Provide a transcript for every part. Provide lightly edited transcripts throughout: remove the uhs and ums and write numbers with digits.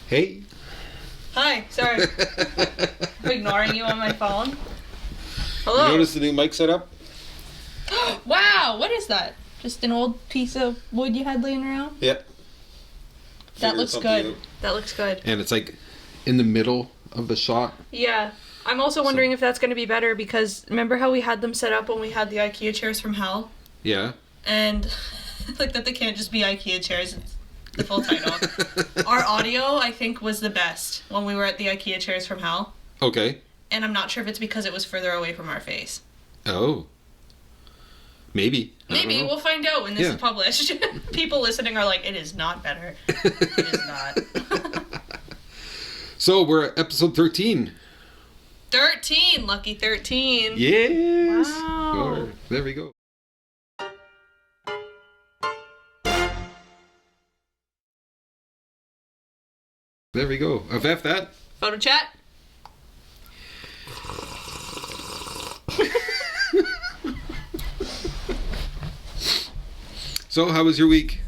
Hey. Hi, sorry. I'm ignoring you on my phone. Hello. You notice the new mic setup? Wow, what is that? Just an old piece of wood you had laying around? Yeah. That looks good. That looks good. And it's like in the middle of the shot. Yeah. I'm also wondering if that's going to be better because remember how we had them set up when we had the IKEA chairs from hell? Yeah. And like that they can't just be IKEA chairs. It's the full title. Our audio, I think, was the best when we were at the IKEA chairs from hell. Okay. And I'm not sure if it's because it was further away from our face. Oh. Maybe. Maybe. We'll find out when this is published. People listening are like, it is not better. It is not. So we're at episode 13. 13! Lucky 13. Yes. Wow. Oh, there we go. There we go. I've F that. Photo chat. So, how was your week?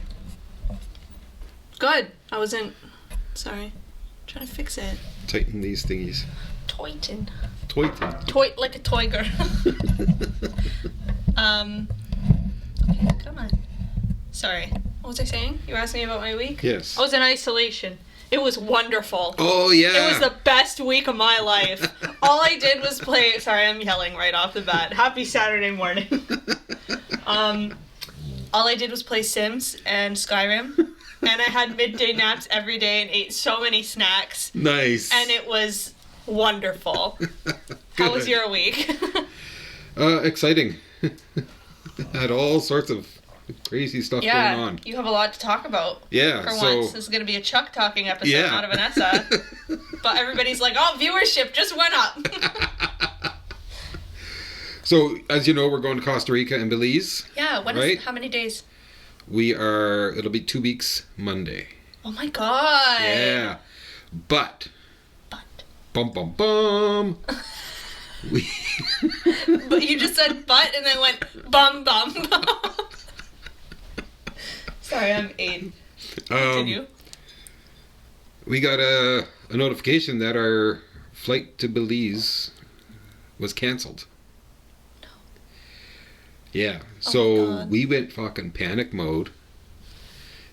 Good. I wasn't... Sorry. I'm trying to fix it. Tighten these thingies. Toyton. Toyton. Toy like a toy girl. Okay, come on. Sorry. What was I saying? You were asking me about my week? Yes. I was in isolation. It was wonderful. Oh, yeah. It was the best week of my life. All I did was play... Sorry, I'm yelling right off the bat. Happy Saturday morning. All I did was play Sims and Skyrim. And I had midday naps every day and ate so many snacks. Nice. And it was wonderful. How was your week? Exciting. Had all sorts of crazy stuff going on. You have a lot to talk about. Yeah. For once. This is going to be a Chuck talking episode, not a Vanessa. But everybody's like, oh, viewership just went up. So, as you know, we're going to Costa Rica and Belize. Yeah, right? How many days? It'll be 2 weeks Monday. Oh my god. Yeah. But. Bum, bum, bum. But you just said but and then went bum, bum, bum. Sorry, I'm 8. Continue. We got a notification that our flight to Belize was cancelled. No. Yeah. So we went fucking panic mode.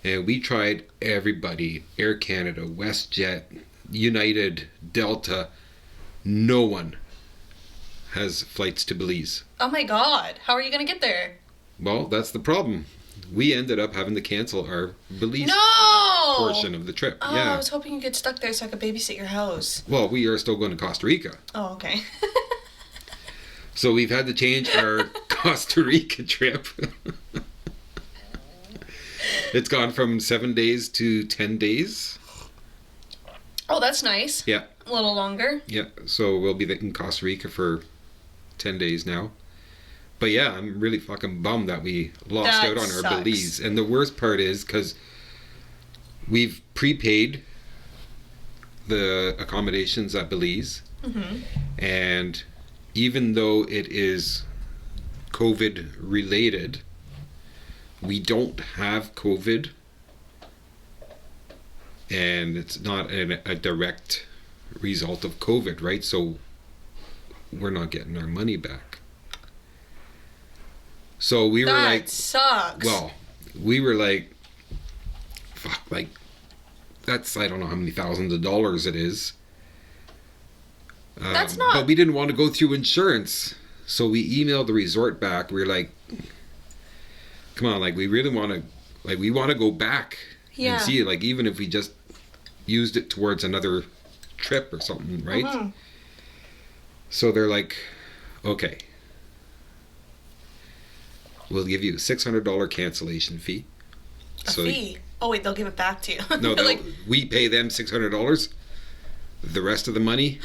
And we tried everybody. Air Canada, WestJet, United, Delta. No one has flights to Belize. Oh my god. How are you going to get there? Well, that's the problem. We ended up having to cancel our Belize portion of the trip. Oh, yeah. I was hoping you'd get stuck there so I could babysit your house. Well, we are still going to Costa Rica. Oh, okay. So we've had to change our Costa Rica trip. It's gone from 7 days to 10 days. Oh, that's nice. Yeah. A little longer. Yeah, so we'll be in Costa Rica for 10 days now. But yeah, I'm really fucking bummed that we lost out on our Belize. And the worst part is because we've prepaid the accommodations at Belize. Mm-hmm. And even though it is COVID related, we don't have COVID. And it's not a direct result of COVID, right? So we're not getting our money back. So we were like... That sucks. Well, we were like... Fuck, like... That's, I don't know how many thousands of dollars it is. That's not... But we didn't want to go through insurance. So we emailed the resort back. We were like... Come on, like, we really want to... Like, we want to go back and see it. Like, even if we just used it towards another trip or something, right? Mm-hmm. So they're like, okay, we'll give you a $600 cancellation fee. A fee? Oh wait, they'll give it back to you. No, like, we pay them $600. The rest of the money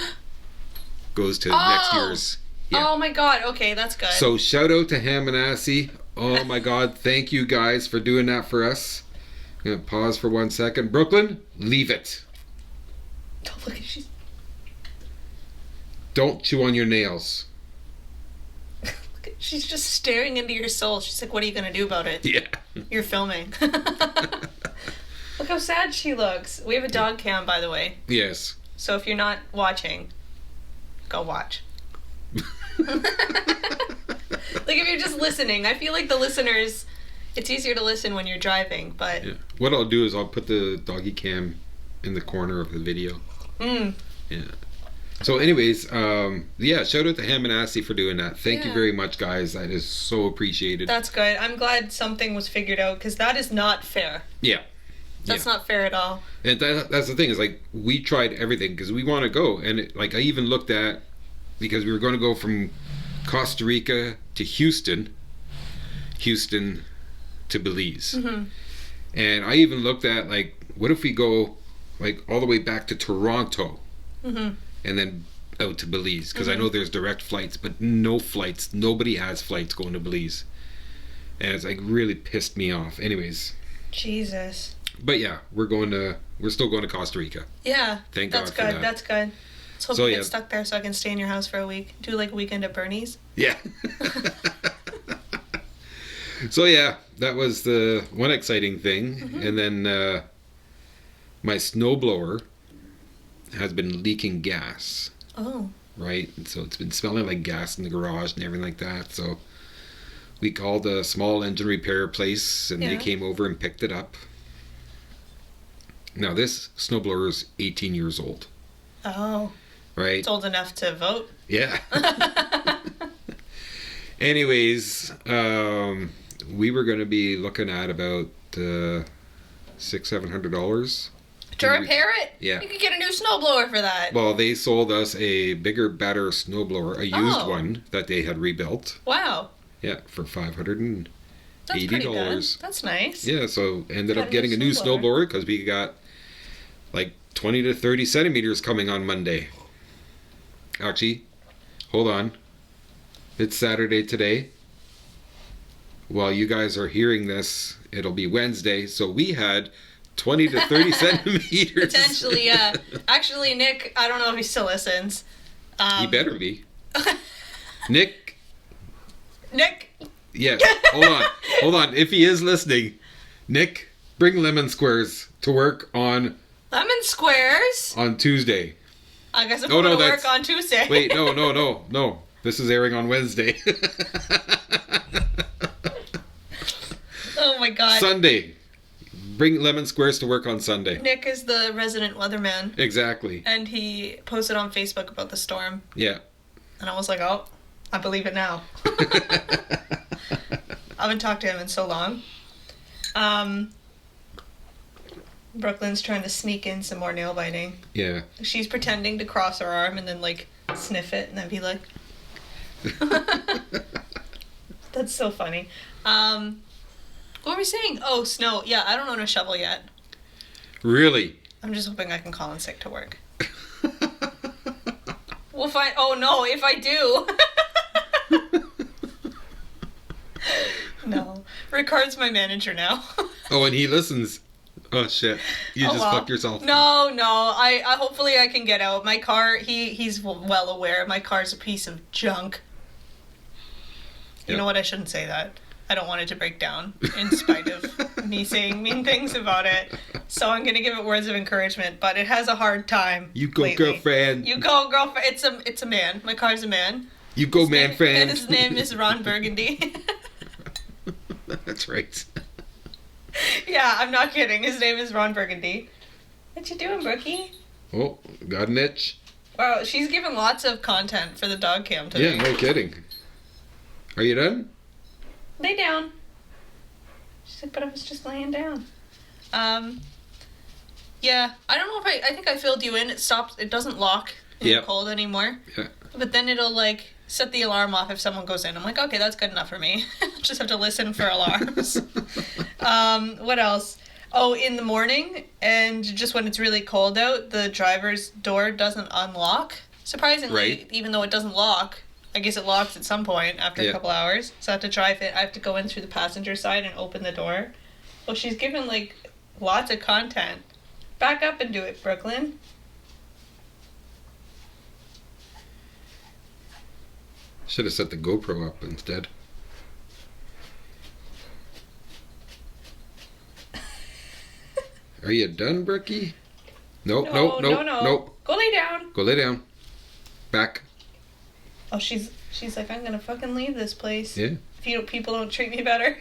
goes to next year's. Yeah. Oh my god, okay, that's good. So shout out to Ham and Assy. Oh my god, thank you guys for doing that for us. I'm going to pause for 1 second. Brooklyn, leave it. Oh, look at she's... Don't chew on your nails. She's just staring into your soul. She's like, what are you going to do about it? Yeah. You're filming. Look how sad she looks. We have a dog cam, by the way. Yes. So if you're not watching, go watch. Like, if you're just listening, I feel like the listeners, it's easier to listen when you're driving, but... Yeah. What I'll do is I'll put the doggy cam in the corner of the video. Yeah. So anyways, shout out to Ham and Assy for doing that. Thank you very much, guys. That is so appreciated. That's good. I'm glad something was figured out, because that is not fair. Yeah. That's not fair at all. And that's the thing, is like, we tried everything because we want to go. And I even looked at, because we were going to go from Costa Rica to Houston to Belize. And I even looked at, like, what if we go, like, all the way back to Toronto and then out to Belize? Because I know there's direct flights, but no flights. Nobody has flights going to Belize. And it's, like, really pissed me off. Anyways. Jesus. But yeah, we're still going to Costa Rica. Yeah. Thank God for that. That's good. Let's hope you get stuck there so I can stay in your house for a week. Do like a weekend at Bernie's. Yeah. So yeah, that was the one exciting thing. And then my snowblower has been leaking gas. Oh. Right? And so it's been smelling like gas in the garage and everything like that. So we called a small engine repair place and they came over and picked it up. Now this snowblower is 18 years old. Oh. Right? It's old enough to vote. Yeah. Anyways, we were going to be looking at about $600-700 to repair it. Yeah, you could get a new snowblower for that. Well, they sold us a bigger, better snowblower, a used one that they had rebuilt. Wow. Yeah, for $580. That's pretty good. That's nice. Yeah, so ended up getting a new snowblower because we got like 20 to 30 centimeters coming on Monday. Actually, hold on. It's Saturday today. While you guys are hearing this, it'll be Wednesday. So we had 20 to 30 centimeters. Potentially, yeah. Actually, Nick, I don't know if he still listens. He better be. Nick. Yes. Hold on. If he is listening, Nick, bring lemon squares to work on... Lemon squares? On Tuesday. I guess I'm going to work on Tuesday. Wait, no. This is airing on Wednesday. Oh my God. Sunday. Bring lemon squares to work on Sunday. Nick is the resident weatherman. Exactly. And he posted on Facebook about the storm. Yeah. And I was like, oh, I believe it now. I haven't talked to him in so long. Brooklyn's trying to sneak in some more nail biting. Yeah. She's pretending to cross her arm and then, like, sniff it and then be like... That's so funny. What were we saying? Oh, snow. Yeah, I don't own a shovel yet. Really? I'm just hoping I can call in sick to work. We'll find... Oh, no, if I do... No. Ricard's my manager now. Oh, and he listens. Oh, shit. You just fucked yourself. No. I hopefully I can get out. My car, he's well aware. My car's a piece of junk. You know what? I shouldn't say that. I don't want it to break down in spite of me saying mean things about it. So I'm going to give it words of encouragement, but it has a hard time. You go, lately. girlfriend. You go, girlfriend. It's a man. My car's a man. You go, man, friend. And his name is Ron Burgundy. That's right. Yeah, I'm not kidding. His name is Ron Burgundy. What you doing, Brookie? Oh, got an itch. Wow, she's given lots of content for the dog cam today. Yeah, no kidding. Are you done? Lay down. She's like, but I was just laying down. Yeah, I don't know if I think I filled you in. It stops. It doesn't lock in the cold anymore. Yeah. But then it'll, like, set the alarm off if someone goes in. I'm like, okay, that's good enough for me. Just have to listen for alarms. What else? Oh, in the morning, and just when it's really cold out, the driver's door doesn't unlock. Surprisingly, even though it doesn't lock, I guess it locks at some point after a couple hours. So I have to drive it. I have to go in through the passenger side and open the door. Well, she's given, like, lots of content. Back up and do it, Brooklyn. Should have set the GoPro up instead. Are you done, Brookie? Nope. No. Go lay down. Go lay down. Back. Oh, she's like, I'm gonna fucking leave this place. Yeah. If people don't treat me better.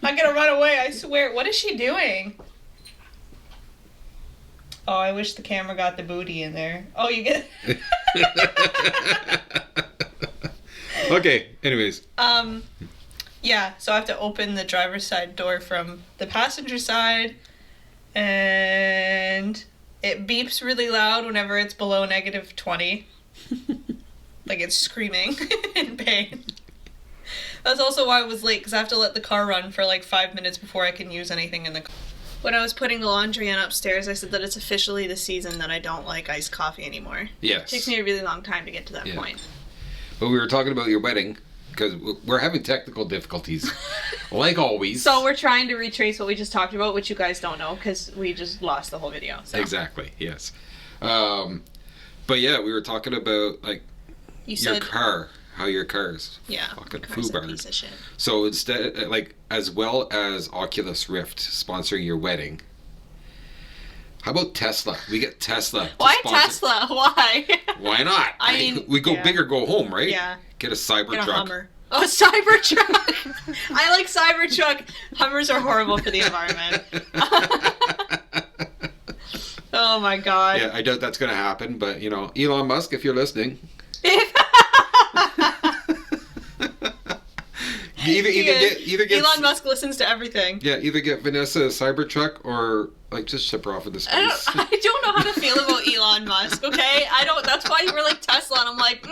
I'm gonna run away, I swear. What is she doing? Oh, I wish the camera got the booty in there. Oh, you get... Okay, anyways. Yeah, so I have to open the driver's side door from the passenger side, and it beeps really loud whenever it's below -20. Like it's screaming in pain. That's also why I was late, because I have to let the car run for like 5 minutes before I can use anything in the car. When I was putting the laundry in upstairs, I said that it's officially the season that I don't like iced coffee anymore. Yes. It takes me a really long time to get to that point. But we were talking about your wedding, because we're having technical difficulties, like always. So we're trying to retrace what we just talked about, which you guys don't know, because we just lost the whole video. So. Exactly, yes. But yeah, we were talking about, like, your car. How your car's fucking foobar. Piece of shit. So instead, like, as well as Oculus Rift sponsoring your wedding, how about Tesla? We get Tesla. Why Tesla? Why? Why not? I mean, we go big or go home, right? Yeah. Get a Cybertruck. Get a Hummer. Oh, Cybertruck! I like Cybertruck. Hummers are horrible for the environment. Oh my god. Yeah, I doubt that's going to happen, but, you know, Elon Musk, if you're listening. Either get Elon Musk listens to everything. Yeah, either get Vanessa a Cybertruck or like just ship her off into space. I don't know how to feel about Elon Musk. Okay, that's why you were like Tesla, and I'm like,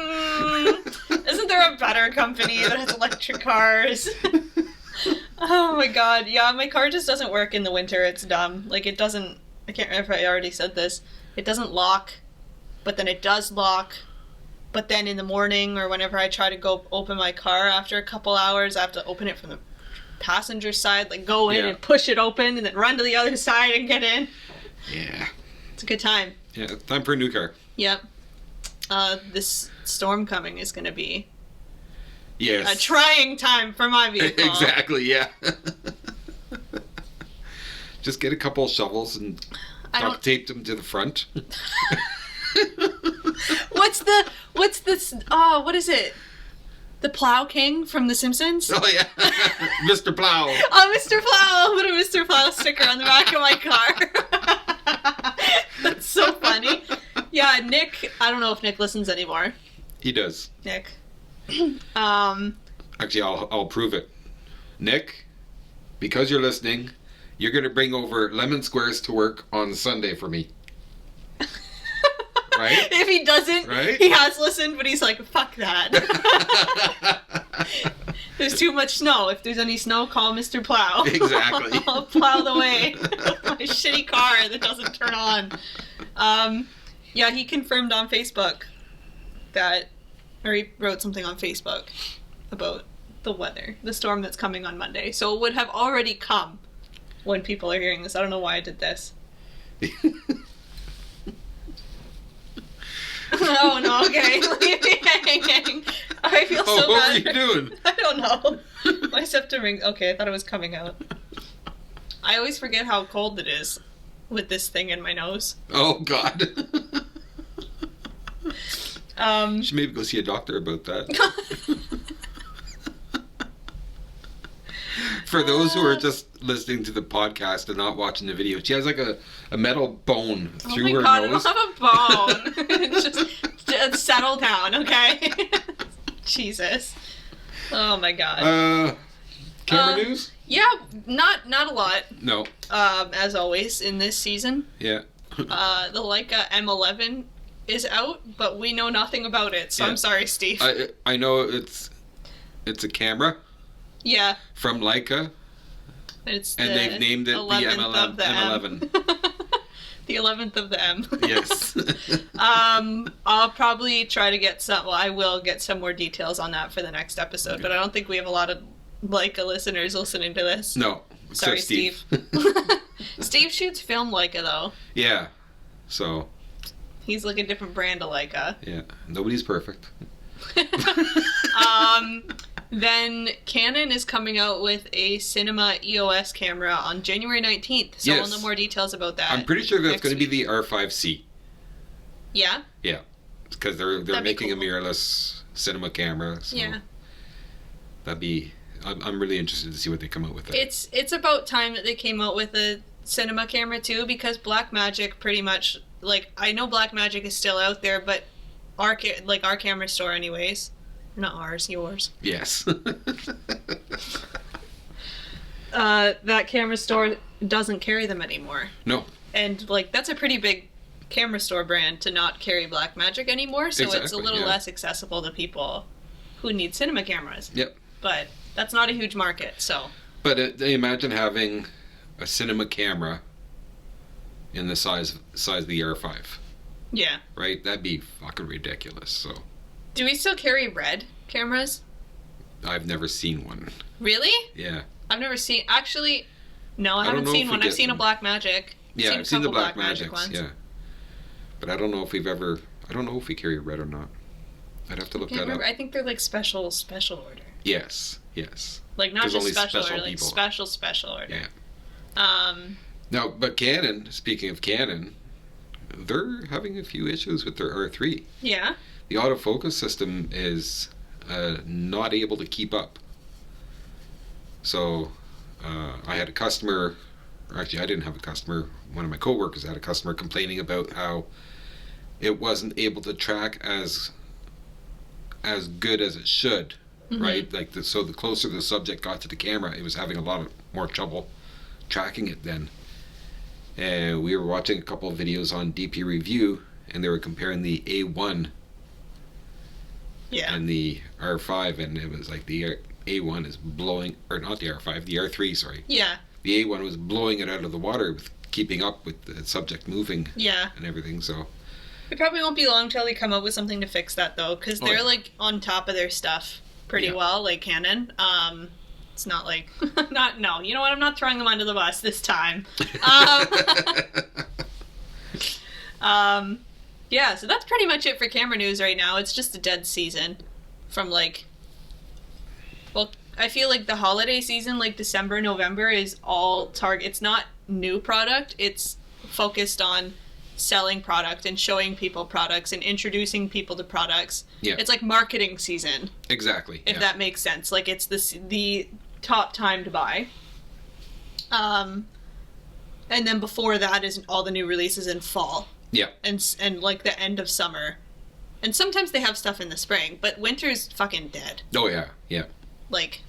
isn't there a better company that has electric cars? Oh my god, yeah, my car just doesn't work in the winter. It's dumb. Like it doesn't. I can't remember if I already said this. It doesn't lock, but then it does lock. But then in the morning or whenever I try to go open my car after a couple hours, I have to open it from the passenger side, like go in and push it open and then run to the other side and get in. Yeah. It's a good time. Yeah, time for a new car. Yep. This storm coming is going to be a trying time for my vehicle. Exactly, yeah. Just get a couple of shovels and duct tape them to the front. What is it? The Plow King from The Simpsons? Oh, yeah. Mr. Plow. Oh, Mr. Plow. I'll put a Mr. Plow sticker on the back of my car. That's so funny. Yeah, Nick, I don't know if Nick listens anymore. He does. Nick. Actually, I'll prove it. Nick, because you're listening, you're going to bring over lemon squares to work on Sunday for me. Right? If he doesn't, he has listened, but he's like, fuck that. There's too much snow. If there's any snow, call Mr. Plow. Exactly. I'll plow the way of my shitty car that doesn't turn on. Yeah, he confirmed on Facebook or he wrote something on Facebook about the weather, the storm that's coming on Monday. So it would have already come when people are hearing this. I don't know why I did this. Oh no, okay. Leave me hanging. I feel so bad. What were you doing? I don't know. My septum ring. Okay, I thought it was coming out. I always forget how cold it is with this thing in my nose. Oh god. You should maybe go see a doctor about that. For those who are just listening to the podcast and not watching the video, she has like a metal bone through her nose. I don't have a bone. just settle down, okay? Jesus. Oh my god. Camera news? Yeah, not a lot. No. As always in this season. Yeah. The Leica M11 is out, but we know nothing about it. So I'm sorry, Steve. I know it's a camera. Yeah. From Leica. And they've named it the M11. The 11th of the M. Yes. I'll probably try to get I will get some more details on that for the next episode, okay. But I don't think we have a lot of Leica listeners listening to this. No. Sorry, Steve. Steve shoots film Leica, though. Yeah. So. He's like a different brand of Leica. Yeah. Nobody's perfect. Then Canon is coming out with a Cinema EOS camera on January 19th. So we'll know more details about that. I'm pretty sure that's going to be the R5C. Yeah? Yeah. Because they're making a mirrorless cinema camera. So yeah. That'd be... I'm really interested to see what they come out with. It's about time that they came out with a cinema camera too, because Blackmagic pretty much... Like, I know Blackmagic is still out there, but our camera store anyways... Not ours, yours. Yes. That camera store doesn't carry them anymore. No. And, like, that's a pretty big camera store brand to not carry Blackmagic anymore, so it's a little less accessible to people who need cinema cameras. Yep. But that's not a huge market, so... But imagine having a cinema camera in the size of the R5. Yeah. Right? That'd be fucking ridiculous, so... Do we still carry red cameras? I've never seen one. Really? Yeah. I've never seen... Actually, no, I haven't seen one. I've seen a Blackmagic. Yeah, I've seen the Blackmagics, ones. Yeah. But I don't know if we've ever... I don't know if we carry red or not. I'd have to look that up. I think they're like special order. Yes. Like not just special order, like special order. Yeah. Now, but Canon, speaking of Canon, they're having a few issues with their R3. Yeah. The autofocus system is not able to keep up. So I had a customer, or actually I didn't have a customer, one of my coworkers had a customer complaining about how it wasn't able to track as good as it should, right? Like so the closer the subject got to the camera, it was having a lot more trouble tracking it then. And we were watching a couple of videos on DP Review, and they were comparing the A1 and the R5, and it was like the A1 is blowing, or not the R5, the R3, sorry. Yeah. The A1 was blowing it out of the water with keeping up with the subject moving. Yeah. And everything, so. It probably won't be long till they come up with something to fix that, though, because they're, like, on top of their stuff pretty well, like Canon. It's not like... No, you know what? I'm not throwing them under the bus this time. Yeah, so that's pretty much it for camera news right now. It's just a dead season from, like... Well, I feel like the holiday season, like December, November, is all target. It's not new product. It's focused on selling product and showing people products and introducing people to products. Yeah. It's like marketing season. Exactly. If that makes sense. Like, it's the top time to buy. And then before that is all the new releases in fall. Yeah. And like the end of summer. And sometimes they have stuff in the spring, but winter's fucking dead. Oh, yeah. Yeah. Like,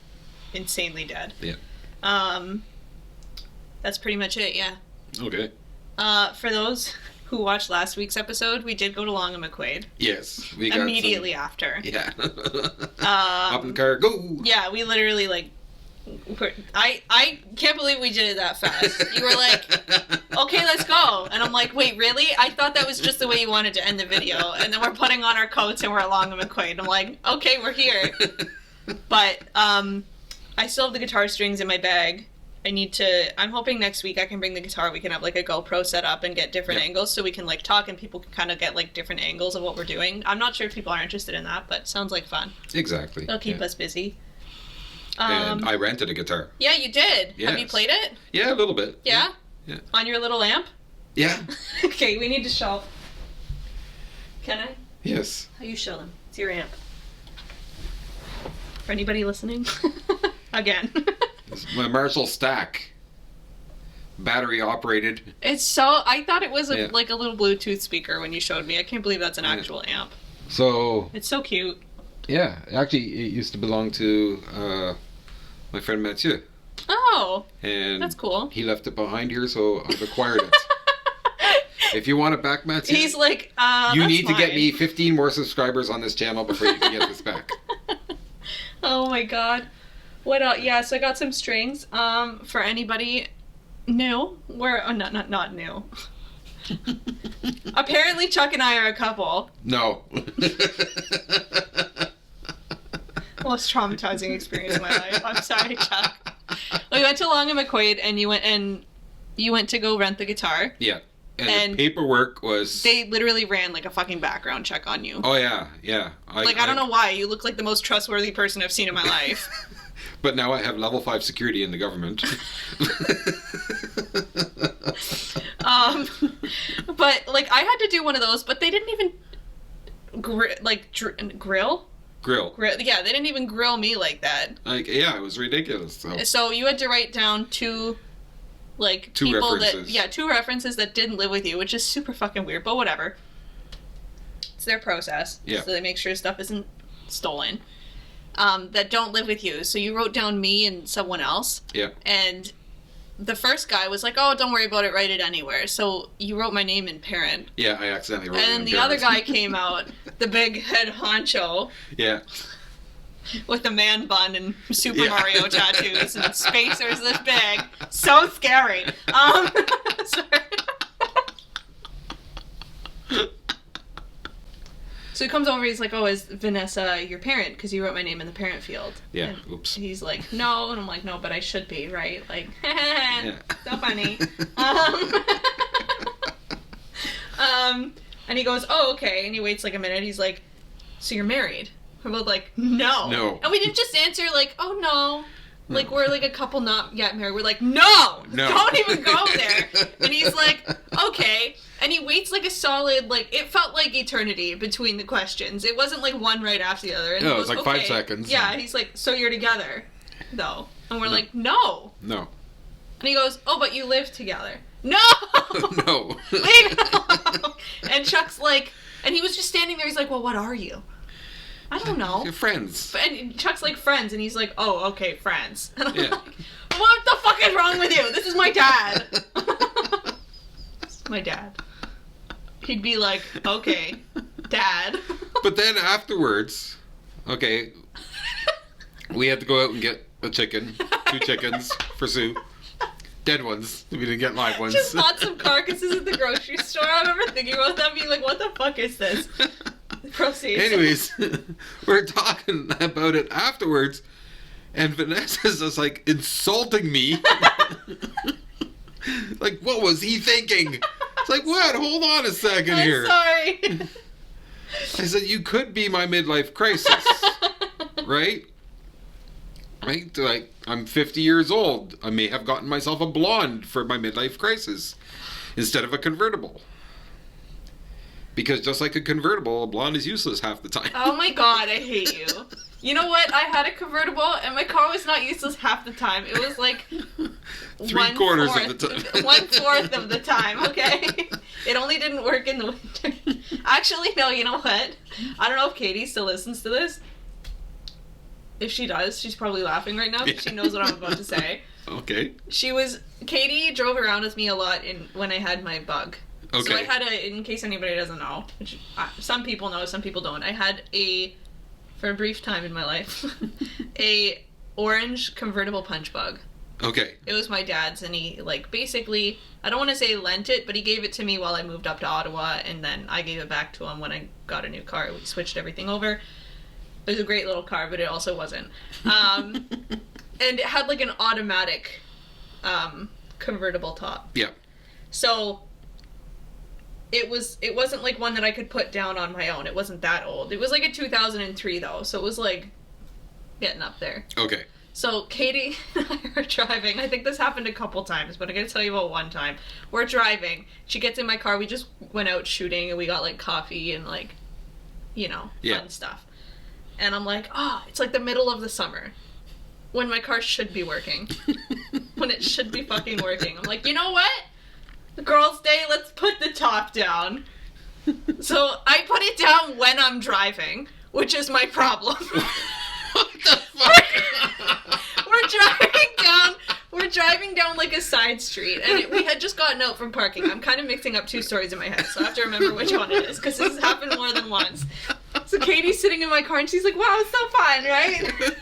insanely dead. Yeah. That's pretty much it, yeah. Okay. For those who watched last week's episode, we did go to Long and McQuaid. Yes. We got immediately after. Yeah. Hop in the car, go! Yeah, we literally, like, I can't believe we did it that fast. You were like, okay, let's go. And I'm like, wait, really? I thought that was just the way you wanted to end the video. And then we're putting on our coats and we're at Long and McQuaid. I'm like, okay, we're here. But I still have the guitar strings in my bag. I'm hoping next week I can bring the guitar. We can have, like, a GoPro set up and get different angles so we can, like, talk and people can kind of get, like, different angles of what we're doing. I'm not sure if people are interested in that, but sounds like fun. Exactly. It'll keep us busy. And I rented a guitar. Yeah, you did. Yes. Have you played it? Yeah, a little bit. Yeah? Yeah. On your little amp? Yeah. Okay, we need to show. Can I? Yes. How you show them? It's your amp. For anybody listening? Again. It's my Marshall Stack. Battery operated. It's so... I thought it was like a little Bluetooth speaker when you showed me. I can't believe that's an actual amp. So... It's so cute. Yeah. Actually, it used to belong to my friend Mathieu. Oh. And that's cool. He left it behind here, so I've acquired it. If you want it back, Mathieu... He's like, you need to get me 15 more subscribers on this channel before you can get this back. Oh my god. What else? Yeah, so I got some strings. For anybody new. Not new. Apparently Chuck and I are a couple. No. Most traumatizing experience of my life. I'm sorry, Chuck. We went to Long and McQuaid and you went to go rent the guitar. Yeah. And the paperwork was... They literally ran like a fucking background check on you. Oh, yeah, yeah. I don't know why. You look like the most trustworthy person I've seen in my life. But now I have level 5 security in the government. But, like, I had to do one of those, but they didn't even grill? Grill. Yeah, they didn't even grill me like that. Like, yeah, it was ridiculous. So you had to write down two references that didn't live with you, which is super fucking weird, but whatever. It's their process. Yeah. So they make sure stuff isn't stolen. That don't live with you. So you wrote down me and someone else. Yeah. And the first guy was like, oh, don't worry about it, write it anywhere. So you wrote my name and parent. Yeah, I accidentally wrote it. And then the other guy came out, the big head honcho. Yeah. With a man bun and Super Mario tattoos and spacers this big. So scary. Sorry. So he comes over, he's like, oh, is Vanessa your parent? Because you wrote my name in the parent field. Yeah, and oops. He's like, no. And I'm like, no, but I should be, right? Like, so funny. And he goes, oh, okay. And he waits like a minute. He's like, so you're married? We're both like, no. No. And we didn't just answer like, oh, no. Like, we're like a couple not yet married. We're like, no. Don't even go there. And he's like, okay. And he waits like a solid, like, it felt like eternity between the questions. It wasn't like one right after the other. And no, it was like 5 seconds. Yeah, and he's like, so you're together, though? And we're like, no. No. And he goes, oh, but you live together. No! No. Leave it alone. And Chuck's like, and he was just standing there. He's like, well, what are you? I don't know. You're friends. And Chuck's like, friends. And he's like, oh, okay, friends. And I'm yeah. like, what the fuck is wrong with you? This is my dad. This is my dad. He'd be like, okay, dad. But then afterwards, okay, we had to go out and get a chicken, 2 chickens for soup. Dead ones. We didn't get live ones. Just bought some carcasses at the grocery store. I remember thinking about that, being like, what the fuck is this? Proceed. Anyways, we're talking about it afterwards, and Vanessa's just like insulting me. Like, what was he thinking? It's like, what? Hold on a second here. Sorry. I said, you could be my midlife crisis. Right? Right? Like, I'm 50 years old. I may have gotten myself a blonde for my midlife crisis instead of a convertible. Because just like a convertible, a blonde is useless half the time. Oh my god, I hate you. You know what? I had a convertible, and my car was not useless half the time. It was like 3/4 of the time. 1/4 of the time, okay? It only didn't work in the winter. Actually, no, you know what? I don't know if Katie still listens to this. If she does, she's probably laughing right now because she knows what I'm about to say. Okay. Katie drove around with me a lot when I had my bug. Okay. So I had in case anybody doesn't know, which some people know, some people don't, I had for a brief time in my life, a orange convertible punch bug. Okay. It was my dad's, and he, like, basically, I don't want to say lent it, but he gave it to me while I moved up to Ottawa, and then I gave it back to him when I got a new car. We switched everything over. It was a great little car, but it also wasn't. And it had, like, an automatic convertible top. Yeah. So it wasn't like one that I could put down on my own. It wasn't that old. It was like a 2003 though, so it was like getting up there. Okay. So Katie and I are driving. I think this happened a couple times, but I'm gonna tell you about one time. We're driving. She gets in my car. We just went out shooting and we got like coffee and like, fun stuff. And I'm like, it's like the middle of the summer when my car should be working. When it should be fucking working. I'm like, you know what? Girls' Day, let's put the top down. So I put it down when I'm driving, which is my problem. What the fuck? We're driving down like a side street, and we had just gotten out from parking. I'm kind of mixing up 2 stories in my head, so I have to remember which one it is, because this has happened more than once. So Katie's sitting in my car, and she's like, wow, it's so fun, right?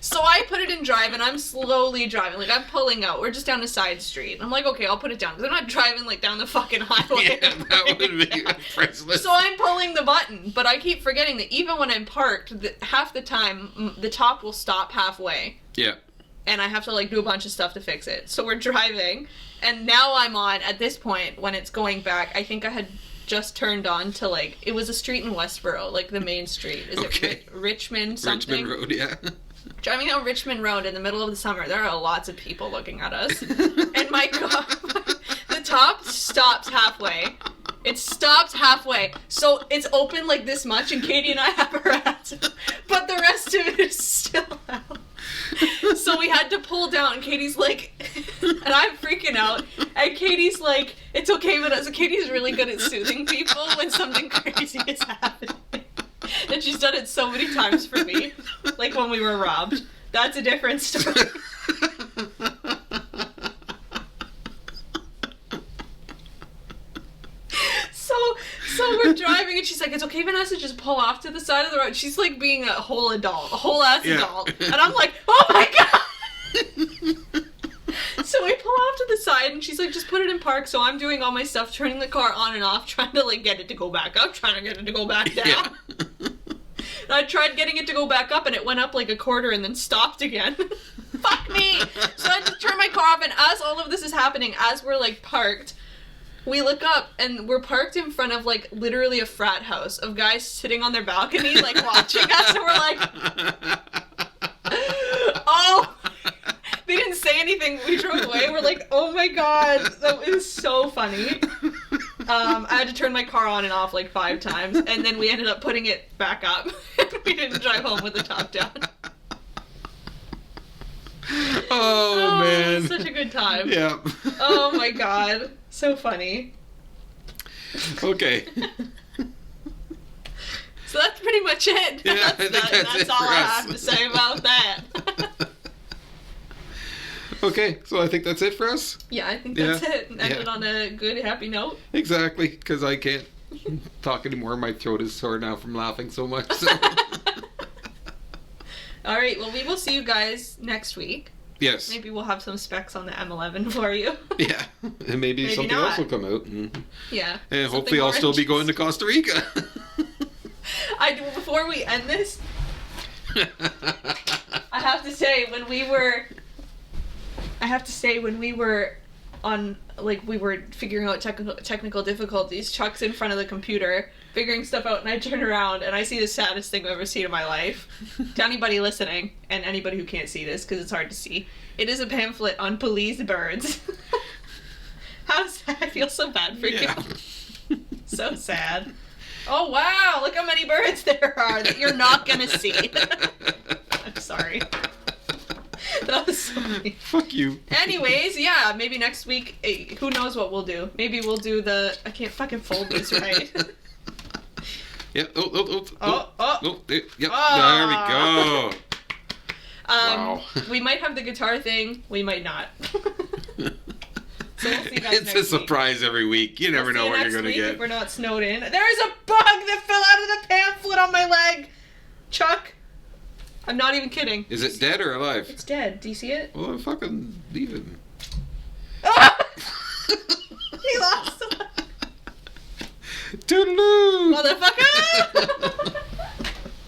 So I put it in drive, and I'm slowly driving. Like, I'm pulling out. We're just down a side street. And I'm like, okay, I'll put it down. Because I'm not driving, like, down the fucking highway. Yeah, that would be priceless. So I'm pulling the button. But I keep forgetting that even when I'm parked, half the time, the top will stop halfway. Yeah. and I have to, like, do a bunch of stuff to fix it. So we're driving, and now I'm on, at this point, when it's going back, I think I had just turned on to, like, it was a street in Westboro, like, the main street. Is it Richmond something? Richmond Road, yeah. Driving down Richmond Road in the middle of the summer, there are lots of people looking at us. And my car, the top stops halfway. It stops halfway. So it's open like this much, and Katie and I have our hands up, but the rest of it is still out. So we had to pull down, and Katie's like, and I'm freaking out, and Katie's like, it's okay, Vanessa. Katie's really good at soothing people when something crazy is happening. And she's done it so many times for me. Like when we were robbed. That's a different story. So we're driving, and she's like, it's okay, Vanessa, just pull off to the side of the road. She's like being a whole ass adult. And I'm like, oh my god! So we pull off to the side, and she's like, just put it in park. So I'm doing all my stuff, turning the car on and off, trying to like get it to go back up, trying to get it to go back down. Yeah. And I tried getting it to go back up, and it went up like a quarter and then stopped again. Fuck me! So I had to turn my car off, and as all of this is happening, as we're like parked, we look up, and we're parked in front of, like, literally a frat house of guys sitting on their balcony, like, watching us, and we're like, oh, they didn't say anything. We drove away. We're like, oh my god, that was so funny. I had to turn my car on and off, like, 5 times, and then we ended up putting it back up. We didn't drive home with the top down. Oh, man. Such a good time. Yeah. Oh my god. So funny. Okay. So that's pretty much it. Yeah, I think that's all for I us. have to say about that. Okay, so I think that's it for us? Yeah, I think that's it. Ended on a good, happy note. Exactly, because I can't talk anymore. My throat is sore now from laughing so much. So. All right, well, we will see you guys next week. Yes. Maybe we'll have some specs on the M11 for you. Yeah, and maybe something not. else will come out. And, yeah. and hopefully I'll still be going to Costa Rica. Before we end this, I have to say when we were on, like, we were figuring out technical difficulties, Chuck's in front of the computer figuring stuff out, and I turn around and I see the saddest thing I've ever seen in my life. To anybody listening, and anybody who can't see this because it's hard to see, it is a pamphlet on police birds. How sad. I feel so bad for you. So sad. Oh wow, look how many birds there are that you're not gonna see. I'm sorry. That was so funny. Fuck you. Anyways, yeah, maybe next week, who knows what we'll do. Maybe we'll do I can't fucking fold this right. Yep. Yep. There we go. Wow. We might have the guitar thing. We might not. So we'll see you guys it's a surprise every week. You never know what you're going to get. If we're not snowed in. There's a bug that fell out of the pamphlet on my leg. Chuck. I'm not even kidding. Is it dead or alive? It's dead. Do you see it? Well, fucking leave it. He lost the Toodaloo! motherfucker!